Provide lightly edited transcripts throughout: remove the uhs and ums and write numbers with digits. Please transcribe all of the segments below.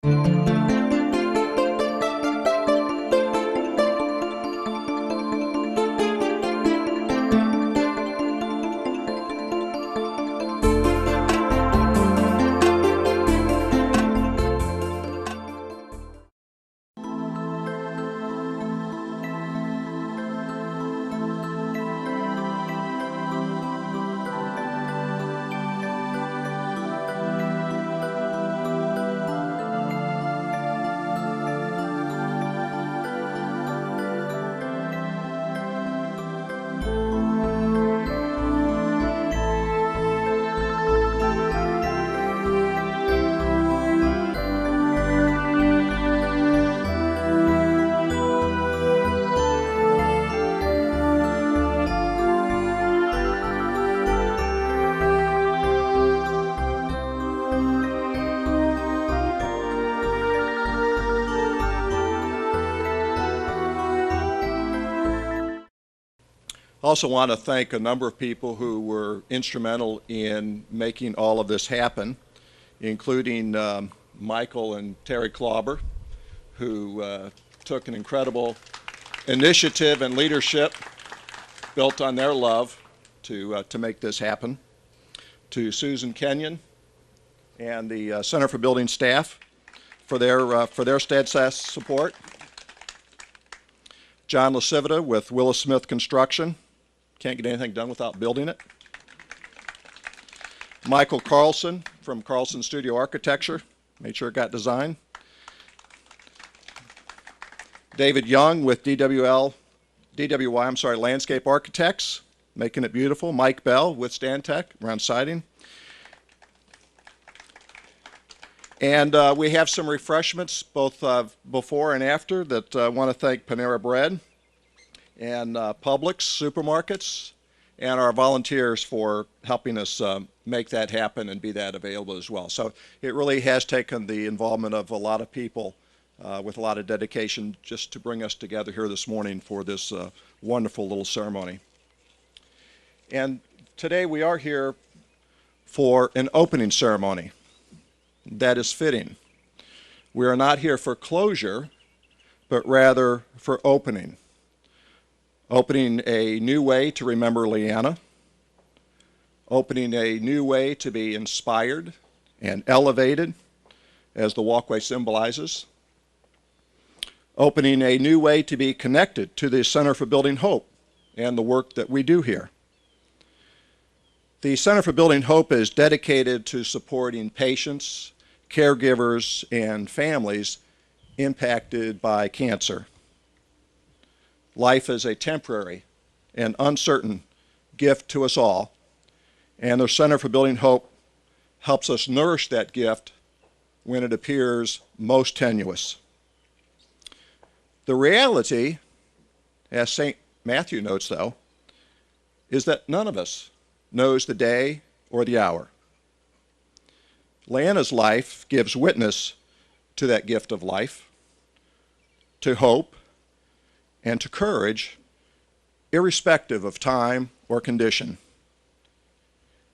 I also want to thank a number of people who were instrumental in making all of this happen, including Michael and Terry Klauber, who took an incredible initiative and leadership built on their love to make this happen. To Susan Kenyon and the Center for Building staff for their steadfast support. John LaCivita with Willis Smith Construction. Can't get anything done without building it. Michael Carlson from Carlson Studio Architecture, made sure it got designed. David Young with DWY Landscape Architects, making it beautiful. Mike Bell with Stantec around siding. And we have some refreshments both before and after that I want to thank Panera Bread and Publix supermarkets and our volunteers for helping us make that happen and be that available as well. So it really has taken the involvement of a lot of people with a lot of dedication just to bring us together here this morning for this wonderful little ceremony. And today we are here for an opening ceremony that is fitting. We are not here for closure, but rather for opening. Opening a new way to remember Leanna, opening a new way to be inspired and elevated, as the walkway symbolizes, opening a new way to be connected to the Center for Building Hope and the work that we do here. The Center for Building Hope is dedicated to supporting patients, caregivers, and families impacted by cancer. Life is a temporary and uncertain gift to us all, and the Center for Building Hope helps us nourish that gift when it appears most tenuous. The reality, as St. Matthew notes though, is that none of us knows the day or the hour. Leanna's life gives witness to that gift of life, to hope, and to courage, irrespective of time or condition.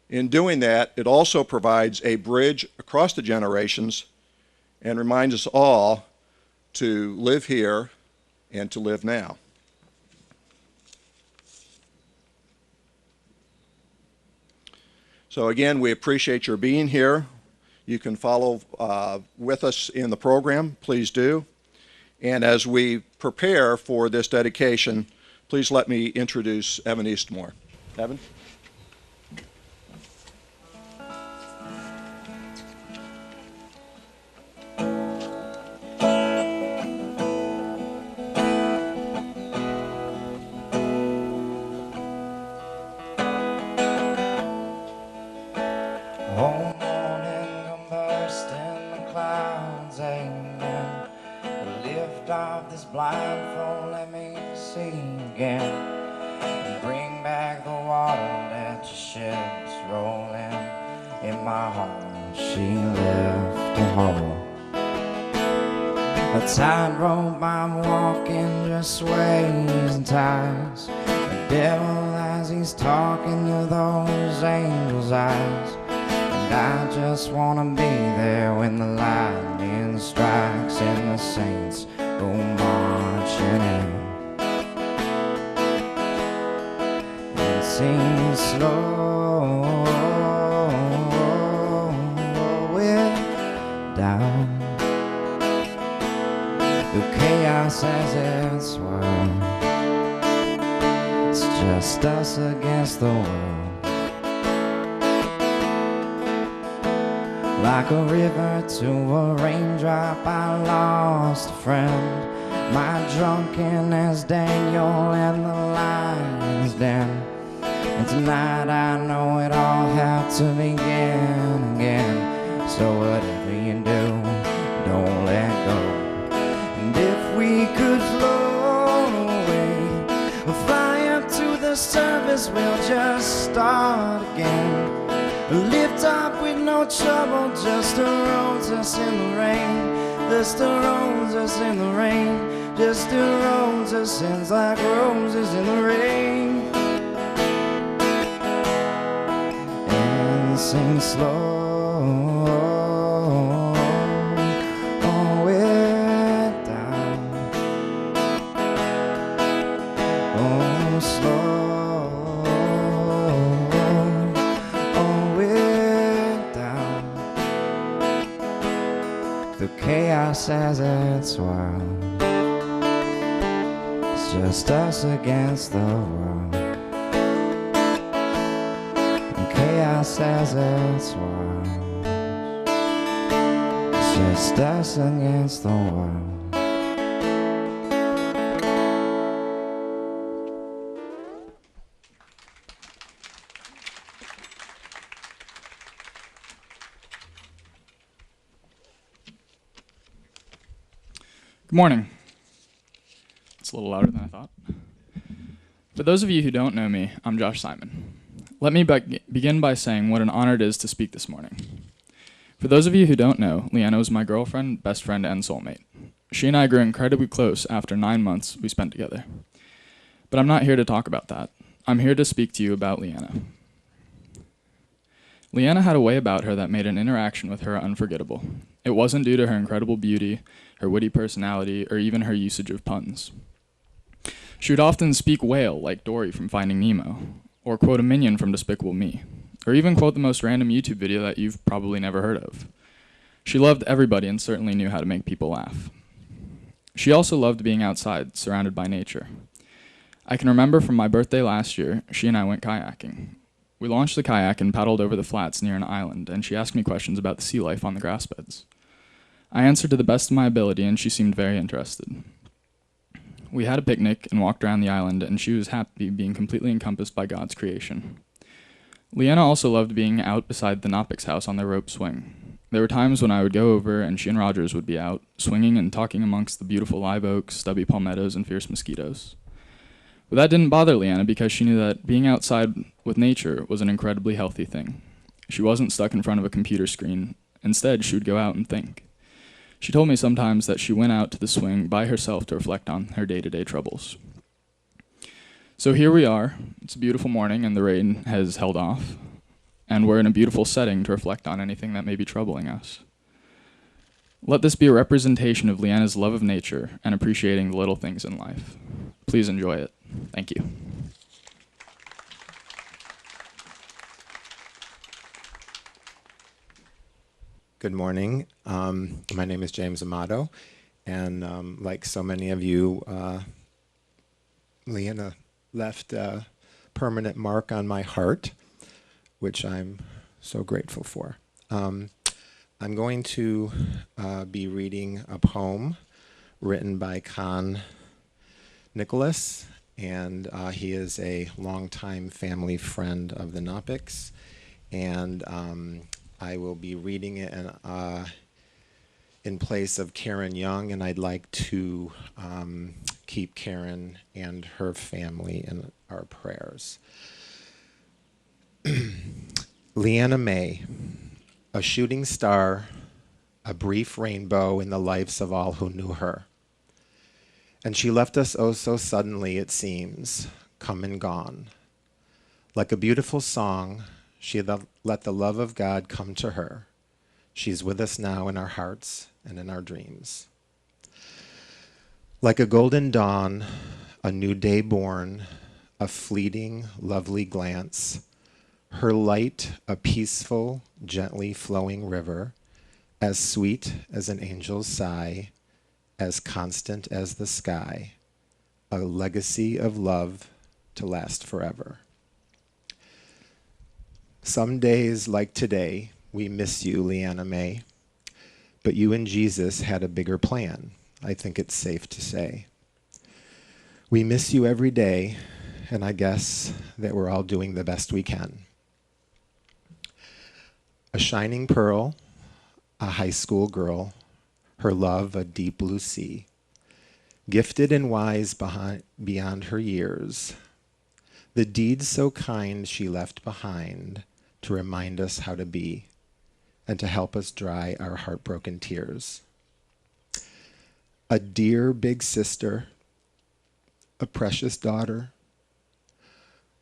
In doing that, it also provides a bridge across the generations and reminds us all to live here and to live now. So again, we appreciate your being here. You can follow with us in the program, please do. And as we prepare for this dedication, please let me introduce Evan Eastmore. Evan? Blindfold, let me see again, and bring back the water that your ship's rolling. In my heart she left a hole. A tightrope I'm walking just sways and ties. The devil as he's talking to those angels' eyes. And And I just wanna be there when the lightning strikes and the saints go marching in. It seems slow down the chaos as it swirls. It's just us against the world. Like a river to a raindrop, I lost a friend. My drunkenness, Daniel, and the lion's den. And tonight I know it all had to begin again. So whatever you do, don't let go. And if we could float away, or fly up to the surface, we'll just start again. Lift up with no trouble, just a roses in the rain. Just a roses in the rain. Just a roses sings like roses in the rain. And sing slow. Chaos as it swirls. It's just us against the world. And chaos as it swirls. It's just us against the world. Good morning. It's a little louder than I thought. For those of you who don't know me, I'm Josh Simon. Let me begin by saying what an honor it is to speak this morning. For those of you who don't know, Leanna was my girlfriend, best friend, and soulmate. She and I grew incredibly close after 9 months we spent together. But I'm not here to talk about that. I'm here to speak to you about Leanna. Leanna had a way about her that made an interaction with her unforgettable. It wasn't due to her incredible beauty, her witty personality, or even her usage of puns. She would often speak whale like Dory from Finding Nemo, or quote a minion from Despicable Me, or even quote the most random YouTube video that you've probably never heard of. She loved everybody and certainly knew how to make people laugh. She also loved being outside, surrounded by nature. I can remember from my birthday last year, she and I went kayaking. We launched the kayak and paddled over the flats near an island, and she asked me questions about the sea life on the grass beds. I answered to the best of my ability, and she seemed very interested. We had a picnic and walked around the island, and she was happy being completely encompassed by God's creation. Leanna also loved being out beside the Knoppix house on their rope swing. There were times when I would go over, and she and Rogers would be out, swinging and talking amongst the beautiful live oaks, stubby palmettos, and fierce mosquitoes. But that didn't bother Leanna because she knew that being outside with nature was an incredibly healthy thing. She wasn't stuck in front of a computer screen. Instead, she would go out and think. She told me sometimes that she went out to the swing by herself to reflect on her day-to-day troubles. So here we are. It's a beautiful morning and the rain has held off. And we're in a beautiful setting to reflect on anything that may be troubling us. Let this be a representation of Leanna's love of nature and appreciating the little things in life. Please enjoy it. Thank you. Good morning. My name is James Amato, and like so many of you, Leanna left a permanent mark on my heart, which I'm so grateful for. I'm going to be reading a poem written by Con Nicholas, and he is a longtime family friend of the Knoppix, and I will be reading it in place of Karen Young, and I'd like to keep Karen and her family in our prayers. Leanna May, a shooting star, a brief rainbow in the lives of all who knew her. And she left us oh so suddenly, it seems, come and gone. Like a beautiful song, let the love of God come to her. She's with us now in our hearts and in our dreams. Like a golden dawn, a new day born, a fleeting, lovely glance, her light a peaceful, gently flowing river, as sweet as an angel's sigh, as constant as the sky, a legacy of love to last forever. Some days like today, we miss you, Leanna May, but you and Jesus had a bigger plan, I think it's safe to say. We miss you every day, and I guess that we're all doing the best we can. A shining pearl, a high school girl, her love a deep blue sea, gifted and wise beyond her years, the deeds so kind she left behind to remind us how to be and to help us dry our heartbroken tears. A dear big sister, a precious daughter,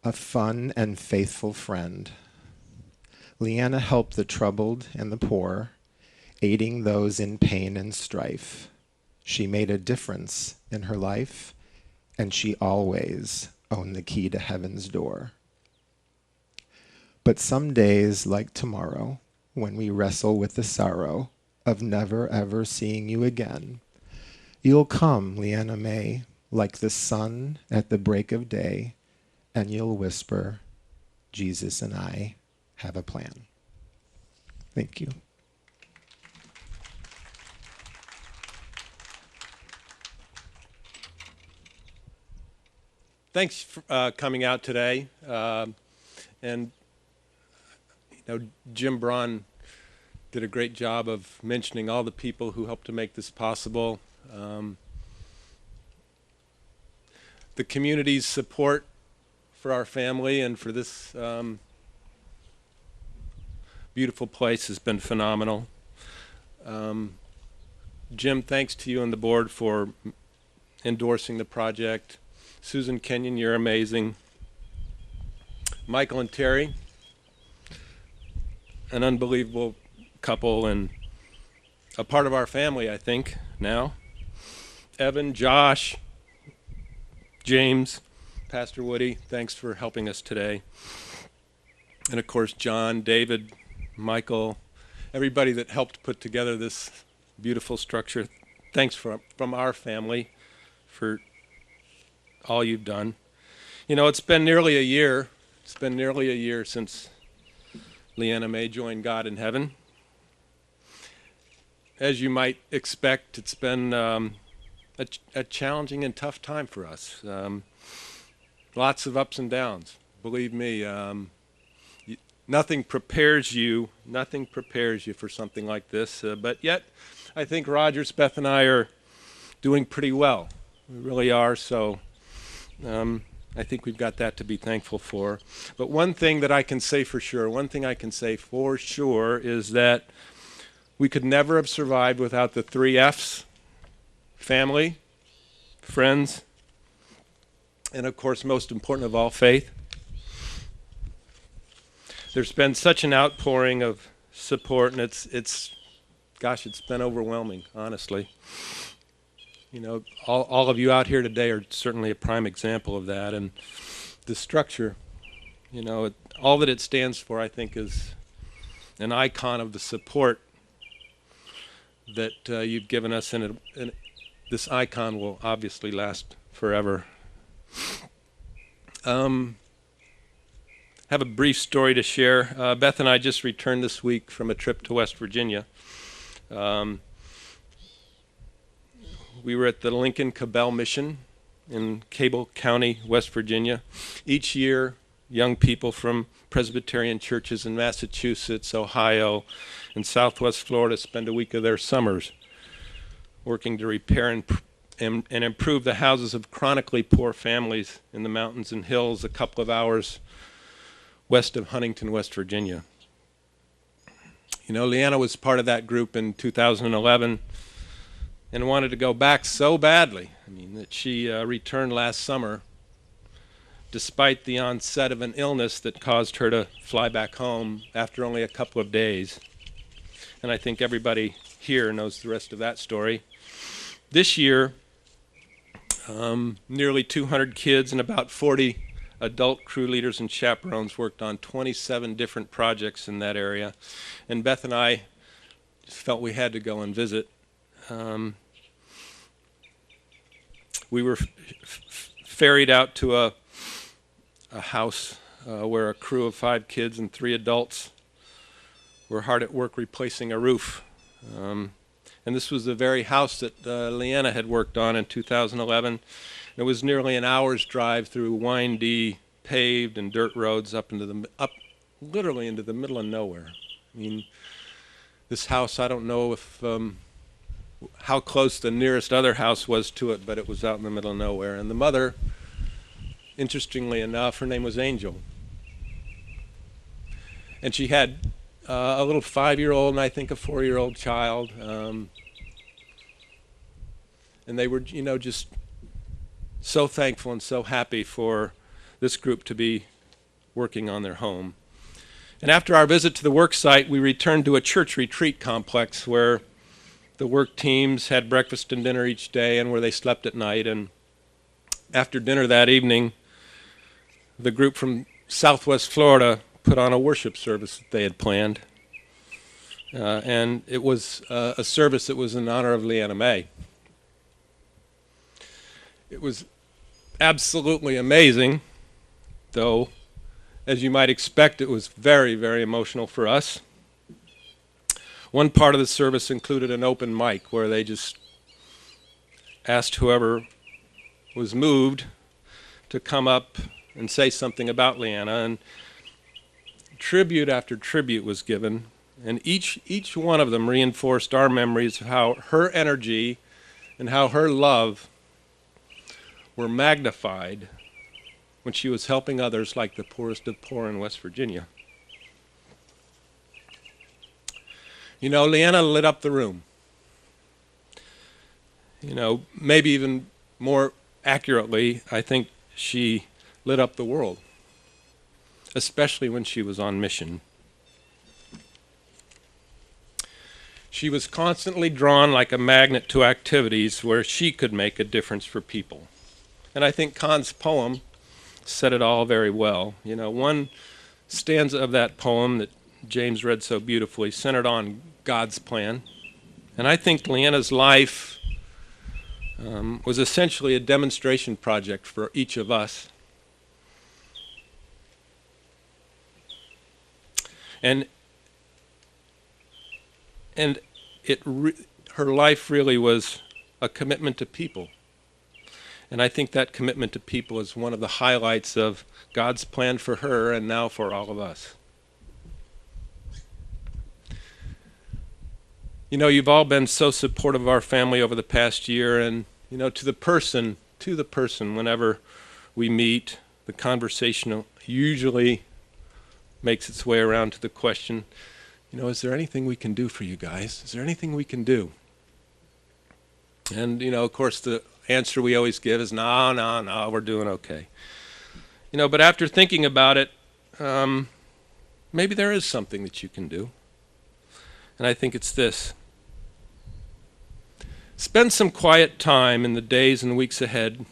a fun and faithful friend. Leanna helped the troubled and the poor, aiding those in pain and strife. She made a difference in her life, and she always owned the key to heaven's door. But some days, like tomorrow, when we wrestle with the sorrow of never ever seeing you again, you'll come, Leanna May, like the sun at the break of day, and you'll whisper, Jesus and I have a plan. Thank you. Thanks for coming out today. And Jim Braun did a great job of mentioning all the people who helped to make this possible. The community's support for our family and for this beautiful place has been phenomenal. Jim, thanks to you and the board for endorsing the project. Susan Kenyon, you're amazing. Michael and Terry, an unbelievable couple and a part of our family, I think, now. Evan, Josh, James, Pastor Woody, thanks for helping us today. And of course, John, David, Michael, everybody that helped put together this beautiful structure. Thanks from our family for all you've done. It's been nearly a year. It's been nearly a year since Leanna May joined God in heaven. As you might expect, it's been a challenging and tough time for us. Lots of ups and downs. Believe me, nothing prepares you for something like this. But yet, I think Rogers, Beth, and I are doing pretty well. We really are. So I think we've got that to be thankful for. But one thing I can say for sure is that we could never have survived without the 3 F's: family, friends, and of course, most important of all, faith. There's been such an outpouring of support, and it's been overwhelming, honestly. All of you out here today are certainly a prime example of that. And the structure, all that it stands for, I think, is an icon of the support that you've given us. And this icon will obviously last forever. Have a brief story to share. Beth and I just returned this week from a trip to West Virginia. We were at the Lincoln Cabell Mission in Cable County, West Virginia. Each year, young people from Presbyterian churches in Massachusetts, Ohio, and Southwest Florida spend a week of their summers working to repair and improve the houses of chronically poor families in the mountains and hills a couple of hours west of Huntington, West Virginia. Leanna was part of that group in 2011. And wanted to go back so badly, that she returned last summer despite the onset of an illness that caused her to fly back home after only a couple of days. And I think everybody here knows the rest of that story. This year, nearly 200 kids and about 40 adult crew leaders and chaperones worked on 27 different projects in that area. And Beth and I just felt we had to go and visit. We were ferried out to a house where a crew of 5 kids and 3 adults were hard at work replacing a roof. And this was the very house that Leanna had worked on in 2011. It was nearly an hour's drive through windy, paved and dirt roads up literally into the middle of nowhere. I mean, this house, I don't know if how close the nearest other house was to it, but it was out in the middle of nowhere. And the mother, interestingly enough, her name was Angel. And she had a little 5-year-old and I think a 4-year-old child. And they were, just so thankful and so happy for this group to be working on their home. And after our visit to the work site, we returned to a church retreat complex where the work teams had breakfast and dinner each day and where they slept at night. And after dinner that evening, the group from Southwest Florida put on a worship service that they had planned. And it was a service that was in honor of Leanna May. It was absolutely amazing, though, as you might expect, it was very, very emotional for us. One part of the service included an open mic where they just asked whoever was moved to come up and say something about Leanna, and tribute after tribute was given, and each one of them reinforced our memories of how her energy and how her love were magnified when she was helping others like the poorest of poor in West Virginia. Leanna lit up the room. Maybe even more accurately, I think she lit up the world, especially when she was on mission. She was constantly drawn like a magnet to activities where she could make a difference for people. And I think Kahn's poem said it all very well. One stanza of that poem that James read so beautifully centered on God's plan. And I think Leanna's life was essentially a demonstration project for each of us. And her life really was a commitment to people. And I think that commitment to people is one of the highlights of God's plan for her and now for all of us. You've all been so supportive of our family over the past year, and to the person, whenever we meet, the conversation usually makes its way around to the question, is there anything we can do for you guys? Is there anything we can do? And, of course, the answer we always give is, no, we're doing okay. But after thinking about it, maybe there is something that you can do. And I think it's this. Spend some quiet time in the days and weeks ahead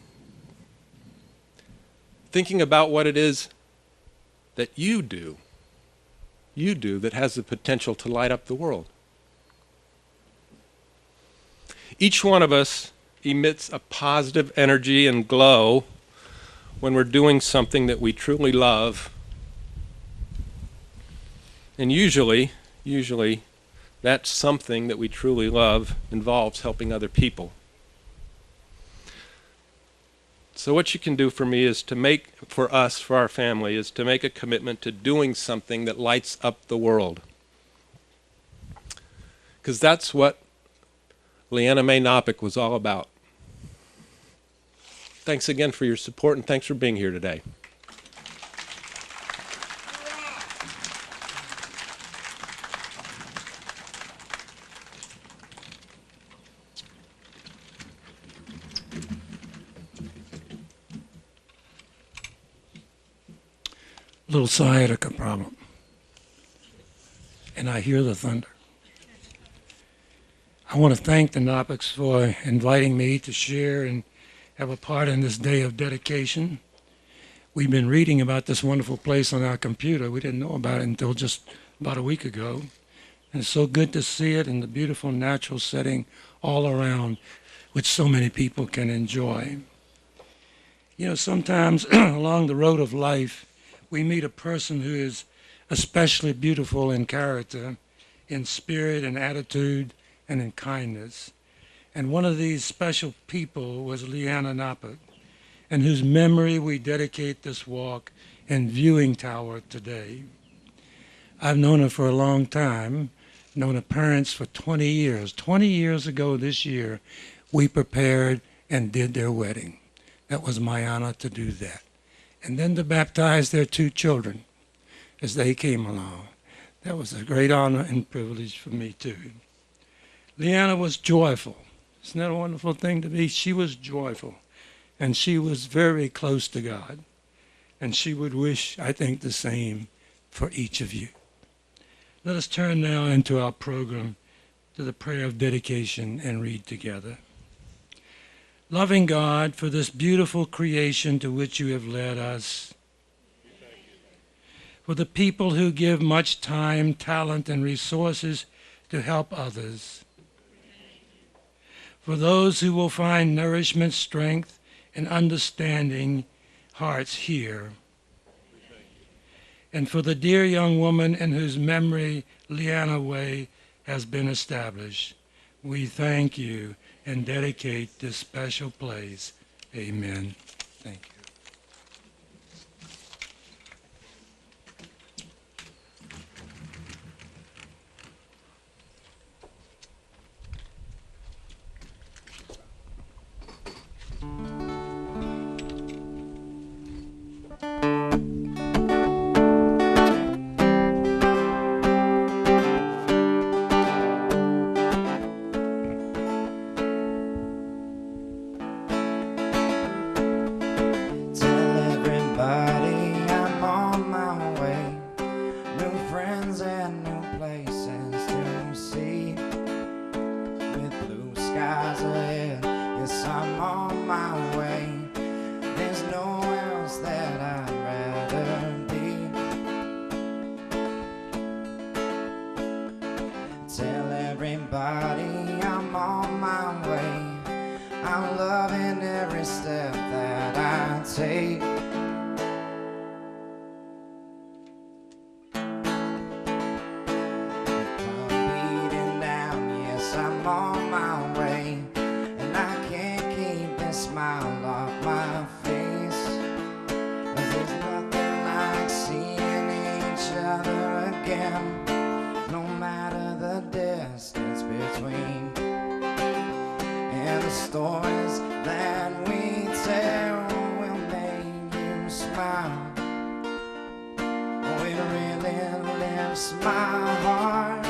thinking about what it is that you do that has the potential to light up the world. Each one of us emits a positive energy and glow when we're doing something that we truly love. And usually, that something that we truly love involves helping other people. So what you can do for me is for our family, is to make a commitment to doing something that lights up the world. Because that's what Leanna May Knopick was all about. Thanks again for your support, and thanks for being here today. little sciatica problem. And I hear the thunder. I want to thank the Knopics for inviting me to share and have a part in this day of dedication. We've been reading about this wonderful place on our computer. We didn't know about it until just about a week ago. And it's so good to see it in the beautiful natural setting all around, which so many people can enjoy. You know, sometimes along the road of life, we meet a person who is especially beautiful in character, in spirit and attitude, and in kindness. And one of these special people was Leanna Knopic, in whose memory we dedicate this walk and viewing tower today. I've known her for a long time, known her parents for 20 years. 20 years ago this year, we prepared and did their wedding. That was my honor to do that. And then to baptize their 2 children as they came along. That was a great honor and privilege for me too. Leanna was joyful. Isn't that a wonderful thing to be? She was joyful. And she was very close to God. And she would wish, I think, the same for each of you. Let us turn now into our program to the prayer of dedication and read together. Loving God, for this beautiful creation to which you have led us, for the people who give much time, talent, and resources to help others, for those who will find nourishment, strength, and understanding hearts here, and for the dear young woman in whose memory Leanna Way has been established. We thank you and dedicate this special place. Amen. Thank you. Tell everybody I'm on my way. New friends and new places to see. With blue skies ahead, yes, I'm on my way. There's nowhere else that I'd rather be. Tell everybody I'm on my way. I'm loving every step that I take. I'm beating down, yes, I'm on my way. And I can't keep this smile off my face. 'Cause there's nothing like seeing each other again, no matter the distance between. And the stories that we tell will make you smile. Oh, it really lifts my heart.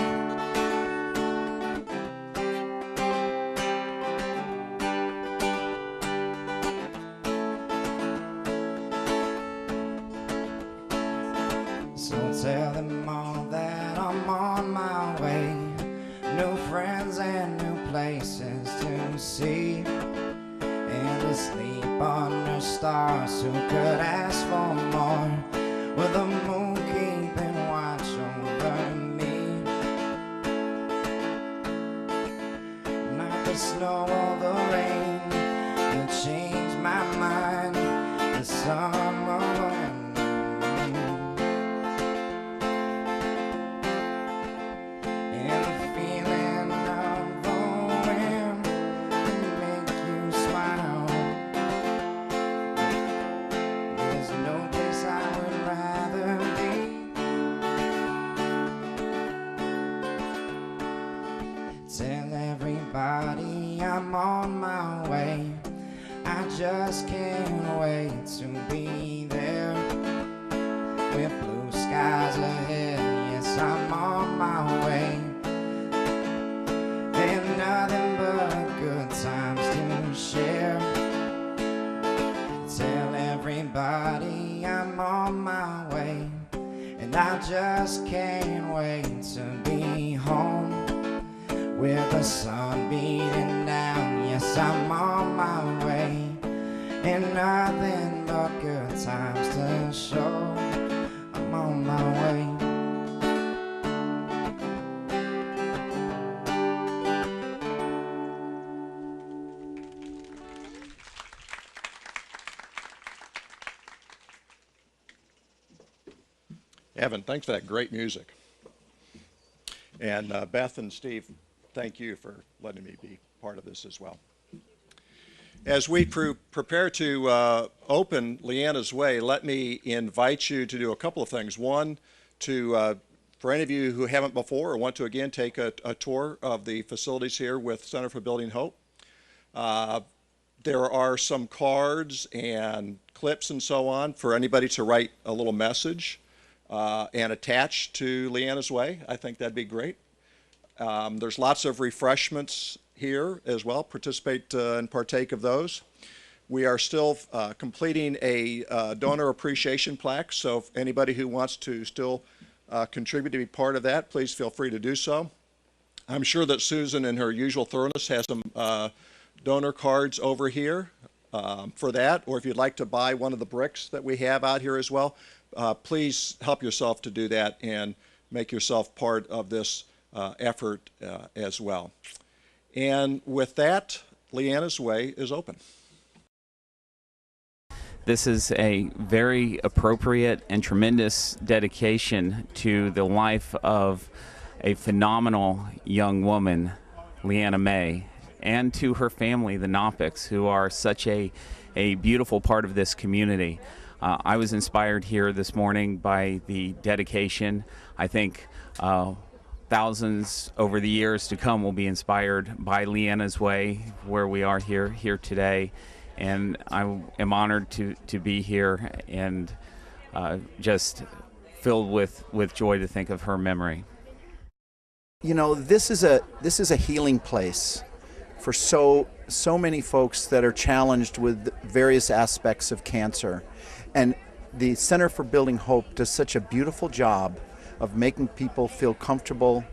So tell them all that I'm on my way. New friends and new places to see, and to sleep under stars. Who could ask for more, with the moon keeping watch over me? Not the snow or the rain that changed my mind, the summer and tell everybody I'm on my way. I just can't wait to be there. With blue skies ahead, yes, I'm on my way. And nothing but good times to share. Tell everybody I'm on my way. I just can't wait to be home with the sun beating down. Yes, I'm on my way, and nothing but good times to show. I'm on my way. Evan, thanks for that great music. And Beth and Steve, thank you for letting me be part of this as well. As we prepare to open Leanna's Way, let me invite you to do a couple of things. One, for any of you who haven't before or want to again take a tour of the facilities here with Center for Building Hope. There are some cards and clips and so on for anybody to write a little message and attach to Leanna's Way. I think that'd be great. There's lots of refreshments here as well. Participate and partake of those. We are still completing a donor appreciation plaque, so if anybody who wants to still contribute to be part of that, please feel free to do so. I'm sure that Susan, in her usual thoroughness, has some donor cards over here for that, or if you'd like to buy one of the bricks that we have out here as well, please help yourself to do that and make yourself part of this effort as well. And with that, Leanna's Way is open. This is a very appropriate and tremendous dedication to the life of a phenomenal young woman, Leanna May, and to her family, the Knoppics, who are such a beautiful part of this community. I was inspired here this morning by the dedication. I think thousands over the years to come will be inspired by Leanna's Way, where we are here today. And I am honored to be here and just filled with joy to think of her memory. You know, this is a healing place for so many folks that are challenged with various aspects of cancer. And the Center for Building Hope does such a beautiful job of making people feel comfortable,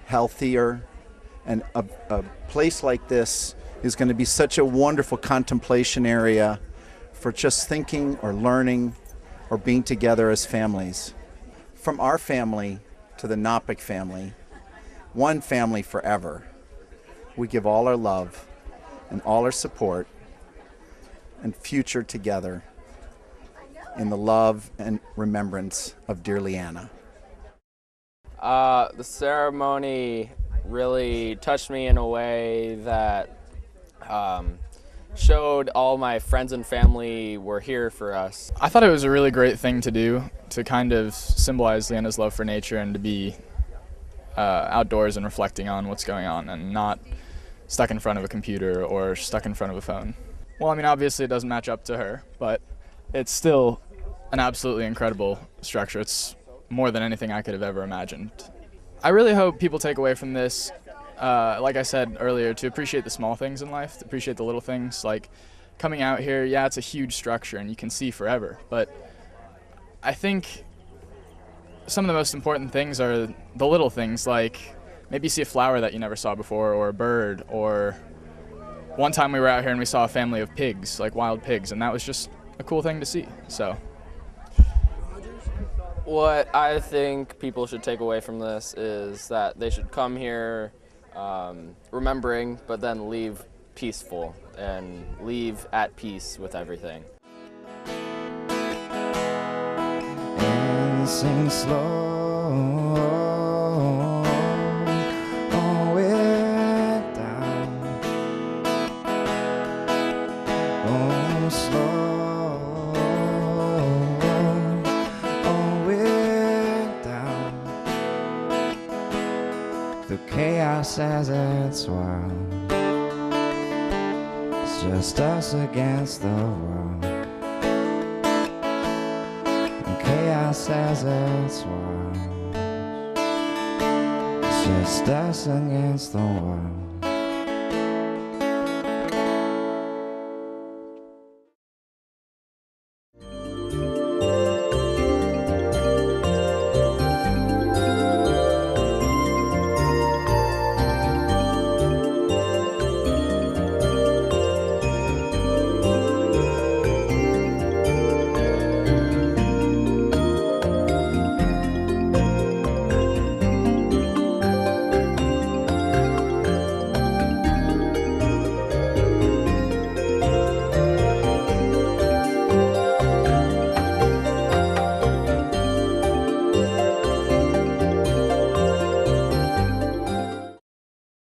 healthier, and a place like this is going to be such a wonderful contemplation area for just thinking or learning or being together as families. From our family to the Knoppic family, one family forever, we give all our love and all our support and future together in the love and remembrance of dear Leanna. The ceremony really touched me in a way that showed all my friends and family were here for us. I thought it was a really great thing to do, to kind of symbolize Leanna's love for nature and to be outdoors and reflecting on what's going on and not stuck in front of a computer or stuck in front of a phone. Well, I mean, obviously it doesn't match up to her, but it's still an absolutely incredible structure. It's more than anything I could have ever imagined. I really hope people take away from this, like I said earlier, to appreciate the small things in life, to appreciate the little things. Like coming out here, yeah, it's a huge structure and you can see forever, but I think some of the most important things are the little things, like maybe you see a flower that you never saw before, or a bird, or one time we were out here and we saw a family of pigs, like wild pigs, and that was just a cool thing to see. So What I think people should take away from this is that they should come here remembering, but then leave peaceful and leave at peace with everything. And sing slow, oh, it down, oh, slow, oh, it down, the chaos as it's wild, it's just us against the world. Chaos as it's wild, it's just us against the world.